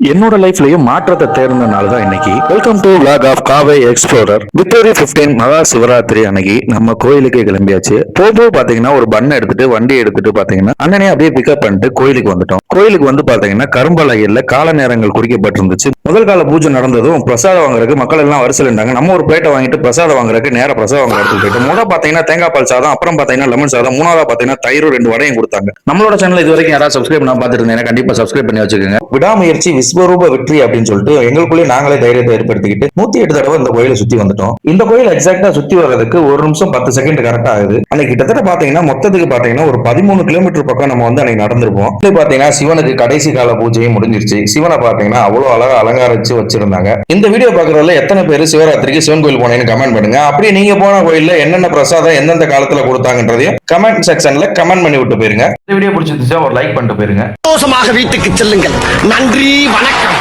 என்னோட லைஃப்லயும் மாற்றத்தை தேர்ந்தனால தான் இன்னைக்கு வெல்கம் டு vlog ஆஃப் காவே எக்ஸ்ப்ளோரர் விக்டோரி 15 மகா சிவராத்திரி அன்னைக்கு நம்ம கோயிலுக்கே கிளம்பியாச்சு. போகும்போது பாத்தீங்கன்னா ஒரு பண்ணை எடுத்துட்டு வண்டி எடுத்துட்டு பாத்தீங்கன்னா அண்ணனே அப்படியே பிக்கப் பண்ணிட்டு கோயிலுக்கு வந்துட்டோம். கோயிலுக்கு வந்து பாத்தீங்கன்னா கரும்பலகையில கால நேரங்கள் குறிக்கப்பட்டிருந்துச்சு. முதல் கால பூஜை நடந்ததும் பிரசாதம் வாங்குறதுக்கு மக்கள் எல்லாம் வரிசையில் இருந்தாங்க. நம்ம ஒரு பிளேட்டை வாங்கிட்டு பிரசாதம் வாங்குறதுக்கு நேர பிரசாதம் வாங்குற இடத்துக்கு போயிட்டு முதல் பாத்தீங்கன்னா தேங்காய் பால் சாதம், அப்புறம் பாத்தீங்கன்னா லெமன் சாதம், மூணாவதா பாத்தீங்கன்னா தயிரும் 2 வடையும் கொடுத்தாங்க. நம்மளோட சேனல் இது வரைக்கும் யாராவது சப்ஸ்கிரைப் பண்ணா பாத்துட்டு இருந்தீங்கன்னா கண்டிப்பா சப்ஸ்கிரைப் பண்ணி வச்சுக்கோங்க. விடாமுயற்சி விஸ்வரூப வெற்றி அப்படின்னு சொல்லிட்டு எங்களுக்குள்ளே நாங்களே தைரியத்தை ஏற்படுத்திக்கிட்டு 108 தடவை இந்த கோயிலை சுத்தி வந்துட்டோம். இந்த கோயில் எக்ஸாக்டா சுத்தி வர்றதுக்கு 1 நிமிஷம் 10 செகண்ட் கரெக்டா ஆகுது. அன்னைக்கு கிட்டத்தட்ட பாத்தீங்கன்னா மொத்தத்துக்கு பாத்தீங்கன்னா ஒரு 13 கிலோமீட்டர் பக்கம் நம்ம வந்து அன்னைக்கு நடந்திருப்போம். பாத்தீங்கன்னா சிவனுக்கு கடைசி கால பூஜையும் முடிஞ்சிருச்சு. சிவனை பாத்தீங்கன்னா அவ்வளவு அழகா அலங்கரிச்சு வச்சிருந்தாங்க. இந்த வீடியோ பாக்குறதுல எத்தனை பேர் சிவராத்திரிக்கு சிவன் கோயில் போனேன்னு கமெண்ட் பண்ணுங்க. அப்படியே நீங்க போன கோயில்ல என்னென்ன பிரசாதம் எந்தெந்த காலத்துல கொடுத்தாங்கன்றதையும் கமெண்ட் செக்ஷன்ல கமெண்ட் பண்ணி விட்டு போயிருங்க. இந்த வீடியோ பிடிச்சிருந்துச்சா ஒரு லைக் பண்ணிட்டு போயிருங்க. சந்தோஷமாக வீட்டுக்கு செல்லுங்கள். நன்றி, வணக்கம்.